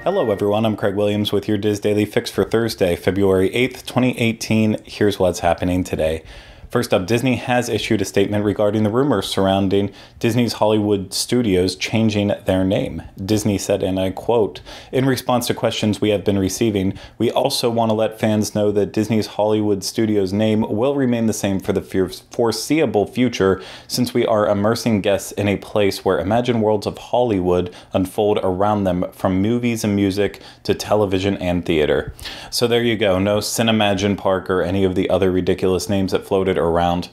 Hello everyone, I'm Craig Williams with your Diz Daily Fix for Thursday, February 8th, 2018. Here's what's happening today. First up, Disney has issued a statement regarding the rumors surrounding Disney's Hollywood studios changing their name. Disney said, and I quote, "In response to questions we have been receiving, we also want to let fans know that Disney's Hollywood studios name will remain the same for the foreseeable future, since we are immersing guests in a place where imagined worlds of Hollywood unfold around them, from movies and music to television and theater." So there you go. No Cinemagine Park or any of the other ridiculous names that floated around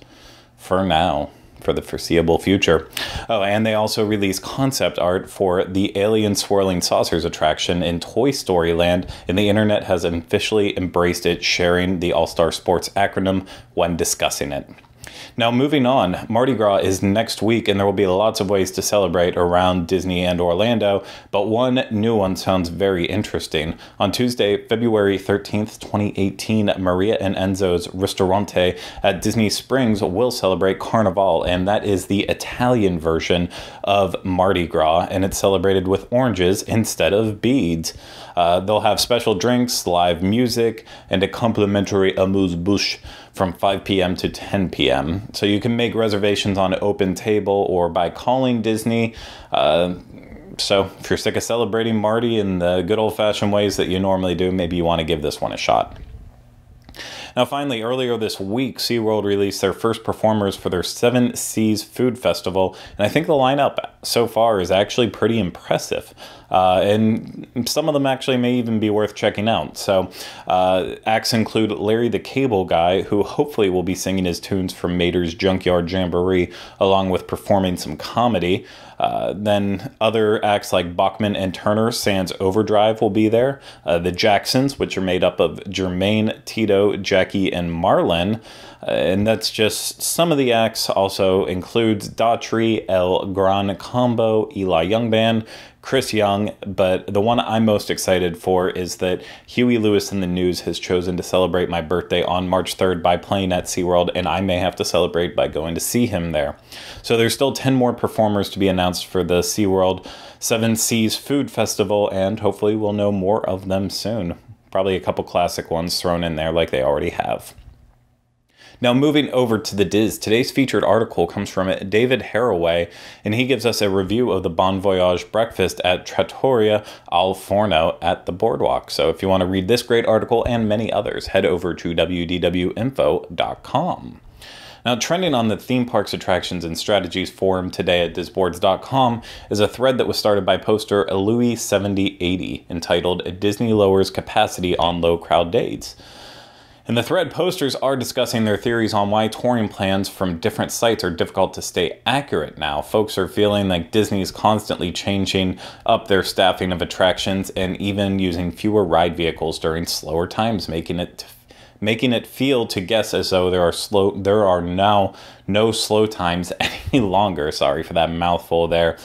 for now, for the foreseeable future. Oh, and they also released concept art for the Alien Swirling Saucers attraction in Toy Story Land, and the internet has officially embraced it, sharing the All-Star Sports acronym when discussing it. Now, moving on, Mardi Gras is next week, and there will be lots of ways to celebrate around Disney and Orlando, but one new one sounds very interesting. On Tuesday, February 13th, 2018, Maria and Enzo's Ristorante at Disney Springs will celebrate Carnival, and that is the Italian version of Mardi Gras, and it's celebrated with oranges instead of beads. They'll have special drinks, live music, and a complimentary amuse-bouche from 5 p.m. to 10 p.m. So you can make reservations on Open Table or by calling Disney. So if you're sick of celebrating Mardi in the good old-fashioned ways that you normally do, maybe you want to give this one a shot. Now, finally, earlier this week, SeaWorld released their first performers for their Seven Seas Food Festival, and I think the lineup so far is actually pretty impressive, and some of them actually may even be worth checking out. So, acts include Larry the Cable Guy, who hopefully will be singing his tunes from Mater's Junkyard Jamboree, along with performing some comedy. Then other acts like Bachman and Turner Sans Overdrive will be there. The Jacksons, which are made up of Jermaine, Tito, Jackie, and Marlon. And that's just some of the acts. Also includes Daughtry, El Gran Combo, Eli Young Band, Chris Young, but the one I'm most excited for is that Huey Lewis in the News has chosen to celebrate my birthday on March 3rd by playing at SeaWorld, and I may have to celebrate by going to see him there. So there's still 10 more performers to be announced for the SeaWorld Seven Seas Food Festival, and hopefully we'll know more of them soon. Probably a couple classic ones thrown in there like they already have. Now, moving over to the Diz, today's featured article comes from David Haraway, and he gives us a review of the Bon Voyage breakfast at Trattoria al Forno at the Boardwalk. So if you want to read this great article and many others, head over to wdwinfo.com. Now, trending on the Theme Parks Attractions and Strategies forum today at disboards.com is a thread that was started by poster Louis7080 entitled "Disney Lowers Capacity on Low Crowd Dates." And the thread posters are discussing their theories on why touring plans from different sites are difficult to stay accurate now. Folks are feeling like Disney's constantly changing up their staffing of attractions and even using fewer ride vehicles during slower times, making it feel to guests as though there are now no slow times any longer. Sorry for that mouthful there.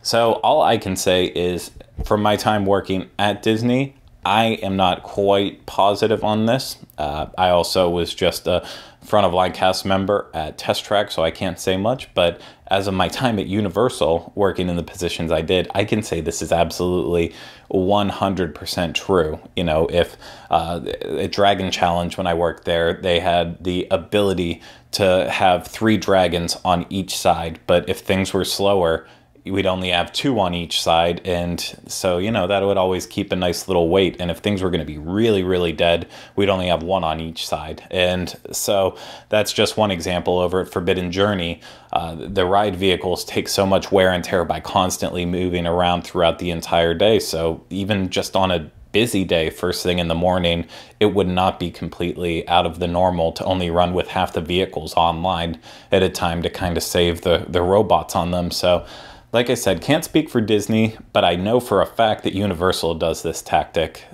So all I can say is, from my time working at Disney, I am not quite positive on this. I also was just a front of line cast member at Test Track, so I can't say much. But as of my time at Universal, working in the positions I did, I can say this is absolutely 100% true. You know, if at Dragon Challenge, when I worked there, they had the ability to have 3 dragons on each side. But if things were slower, we'd only have 2 on each side, and so, you know, that would always keep a nice little weight. And if things were going to be really, really dead, we'd only have 1 on each side. And so that's just one example. Over at Forbidden Journey, the ride vehicles take so much wear and tear by constantly moving around throughout the entire day. So even just on a busy day, first thing in the morning, it would not be completely out of the normal to only run with half the vehicles online at a time to kind of save the robots on them. So like I said, can't speak for Disney, but I know for a fact that Universal does this tactic.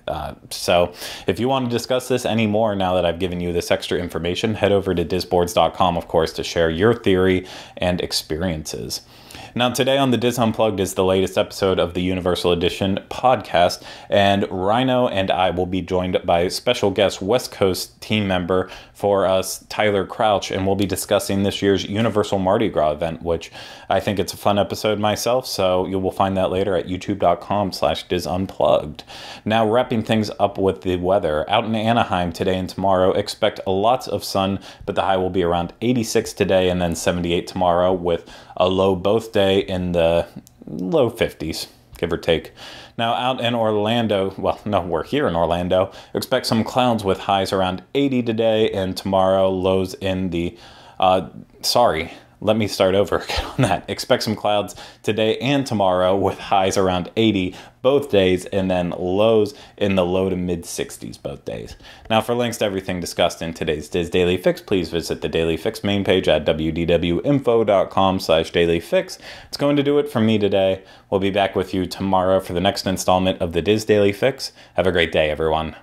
So if you want to discuss this anymore, now that I've given you this extra information, head over to disboards.com, of course, to share your theory and experiences. Now, today on the Diz Unplugged is the latest episode of the Universal Edition podcast, and Rhino and I will be joined by special guest West Coast team member for us, Tyler Crouch, and we'll be discussing this year's Universal Mardi Gras event, which I think it's a fun episode myself, so you will find that later at youtube.com/DizUnplugged. Now, wrapping things up with the weather, out in Anaheim today and tomorrow, expect lots of sun, but the high will be around 86 today and then 78 tomorrow, with a low both day in the low 50s, give or take. Now, out in Orlando, well, no, we're here in Orlando, expect some clouds with highs around 80 today, and tomorrow lows in the, let me start over again on that. Expect some clouds today and tomorrow with highs around 80 both days, and then lows in the low to mid 60s both days. Now, for links to everything discussed in today's Diz Daily Fix, please visit the Daily Fix main page at wdwinfo.com/dailyfix. It's going to do it for me today. We'll be back with you tomorrow for the next installment of the Diz Daily Fix. Have a great day, everyone.